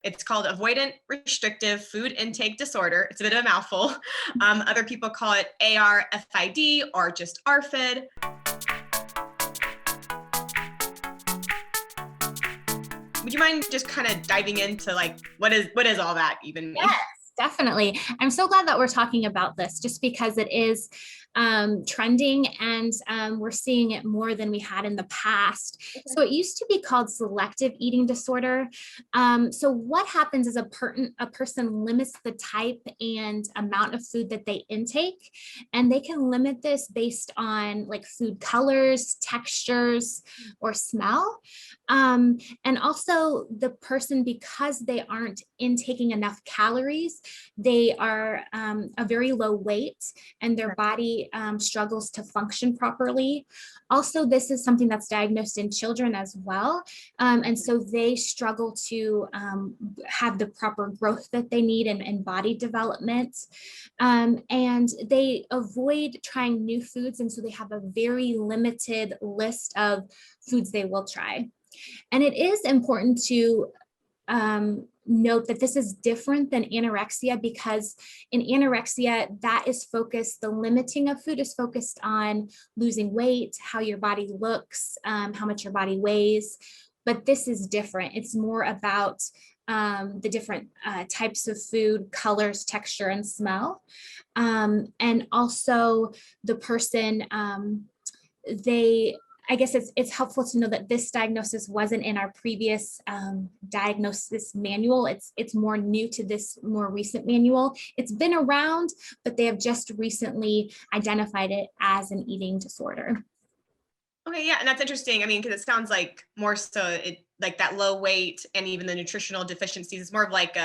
It's called Avoidant Restrictive Food Intake Disorder. It's a bit of a mouthful. Other people call it ARFID or just ARFID. Would you mind just kind of diving into like, what is all that even mean? Yes, definitely. I'm so glad that we're talking about this just because it is trending and we're seeing it more than we had in the past. Okay. So it used to be called selective eating disorder. So what happens is a person limits the type and amount of food that they intake, and they can limit this based on like food colors, textures, or smell. And also the person, because they aren't intaking enough calories, they are a very low weight and their body struggles to function properly. Also, this is something that's diagnosed in children as well. And so they struggle to have the proper growth that they need and body development. And they avoid trying new foods. And so they have a very limited list of foods they will try. And it is important to note that this is different than anorexia, because in anorexia, that is focused, the limiting of food is focused on losing weight, how your body looks, how much your body weighs. But this is different. It's more about the different types of food, colors, texture, and smell. And also the person, I guess it's helpful to know that this diagnosis wasn't in our previous diagnosis manual. It's more new to this more recent manual. It's been around, but they have just recently identified it as an eating disorder. Okay, yeah, and that's interesting. I mean, because it sounds like more so like that low weight and even the nutritional deficiencies is more of like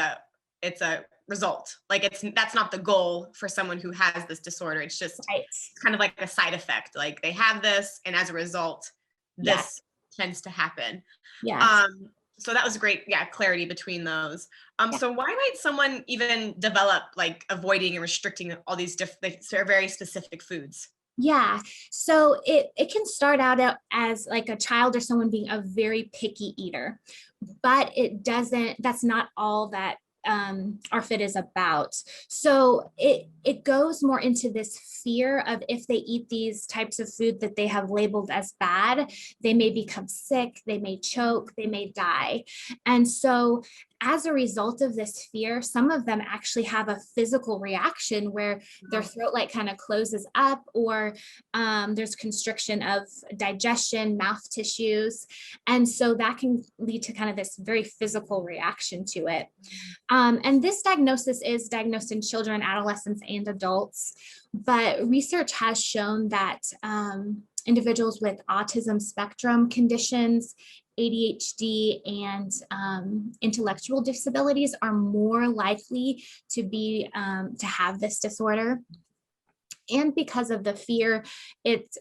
it's a result. Like that's not the goal for someone who has this disorder. It's just kind of like a side effect. Like they have this, and as a result, this tends to happen. Yeah. So that was great. Yeah, clarity between those. So why might someone even develop like avoiding and restricting all these different, very specific foods? Yeah, so it can start out as like a child or someone being a very picky eater, but that's not all that ARFID is about. So it goes more into this fear of if they eat these types of food that they have labeled as bad, they may become sick, they may choke, they may die. And so as a result of this fear, some of them actually have a physical reaction where their throat like kind of closes up, or there's constriction of digestion, mouth tissues. And so that can lead to kind of this very physical reaction to it. And this diagnosis is diagnosed in children, adolescents, and adults. But research has shown that individuals with autism spectrum conditions, ADHD, and intellectual disabilities are more likely to have this disorder. And because of the fear,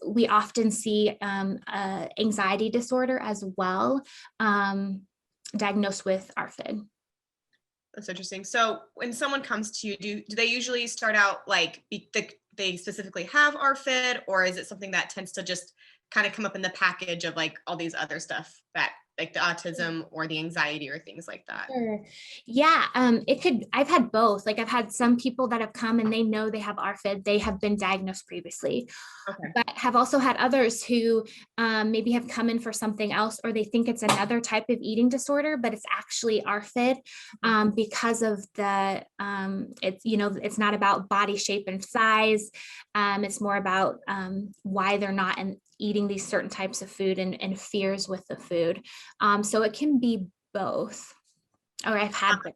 we often see anxiety disorder as well, diagnosed with ARFID. That's interesting. So when someone comes to you, do they usually start out like they specifically have ARFID, or is it something that tends to just kind of come up in the package of like all these other stuff that like the autism or the anxiety or things like that? Sure. Yeah, I've had both. Like I've had some people that have come and they know they have ARFID, they have been diagnosed previously, but have also had others who maybe have come in for something else, or they think it's another type of eating disorder, but it's actually ARFID because of it's not about body shape and size. It's more about why they're not eating these certain types of food and fears with the food. So it can be both, or I've had both.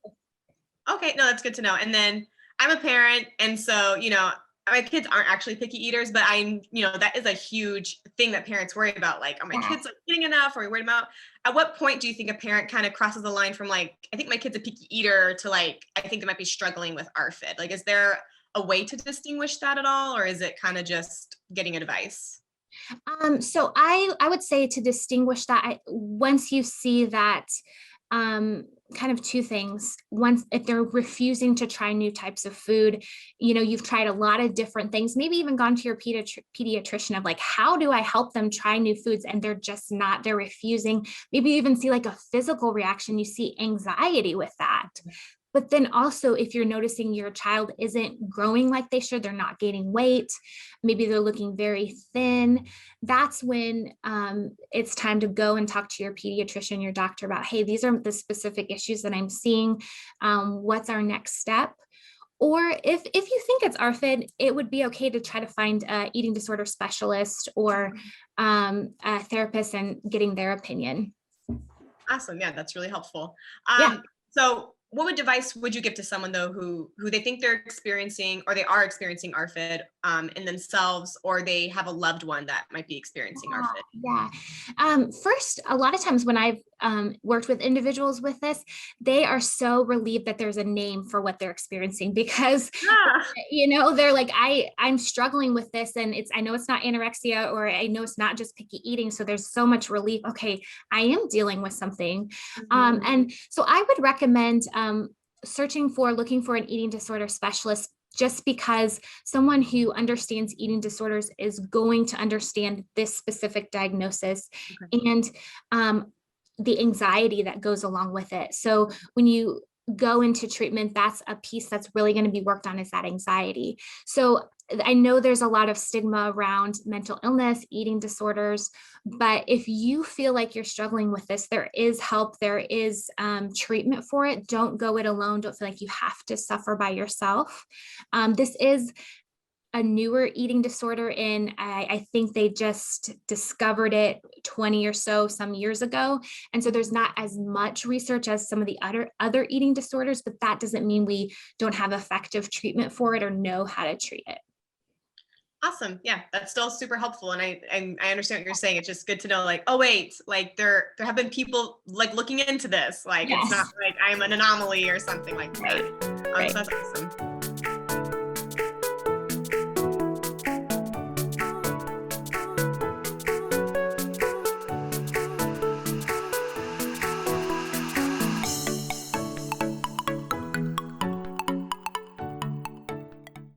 Okay, no, that's good to know. And then I'm a parent, and so, my kids aren't actually picky eaters, but that is a huge thing that parents worry about. Like, are my kids like eating enough? Or are we worried about? At what point do you think a parent kind of crosses the line from like, I think my kid's a picky eater to like, I think they might be struggling with ARFID? Like, is there a way to distinguish that at all? Or is it kind of just getting advice? So I would say to distinguish that, once you see that kind of two things. One, if they're refusing to try new types of food, you've tried a lot of different things, maybe even gone to your pediatrician of like, how do I help them try new foods? And they're refusing. Maybe you even see like a physical reaction. You see anxiety with that. But then also, if you're noticing your child isn't growing like they should, they're not gaining weight, maybe they're looking very thin, that's when it's time to go and talk to your pediatrician, your doctor about, hey, these are the specific issues that I'm seeing. What's our next step? Or if you think it's ARFID, it would be okay to try to find an eating disorder specialist or a therapist and getting their opinion. Awesome. Yeah, that's really helpful. Yeah. So what advice would you give to someone though who they think they're experiencing or they are experiencing ARFID in themselves, or they have a loved one that might be experiencing ARFID? Yeah. First, a lot of times when I've worked with individuals with this, they are so relieved that there's a name for what they're experiencing, because they're like, I'm struggling with this, and I know it's not anorexia, or I know it's not just picky eating. So there's so much relief. Okay, I am dealing with something. And so I would recommend looking for an eating disorder specialist, just because someone who understands eating disorders is going to understand this specific diagnosis and the anxiety that goes along with it. So when you go into treatment, that's a piece that's really going to be worked on, is that anxiety. So I know there's a lot of stigma around mental illness, eating disorders, but if you feel like you're struggling with this, there is help, there is treatment for it. Don't go it alone. Don't feel like you have to suffer by yourself. This is a newer eating disorder, and I think they just discovered it 20 or some years ago. And so there's not as much research as some of the other eating disorders, but that doesn't mean we don't have effective treatment for it or know how to treat it. Awesome. Yeah, that's still super helpful. And I understand what you're saying. It's just good to know, like, oh wait, like there have been people like looking into this. Like, It's not like I'm an anomaly or something like that. Right. So that's awesome.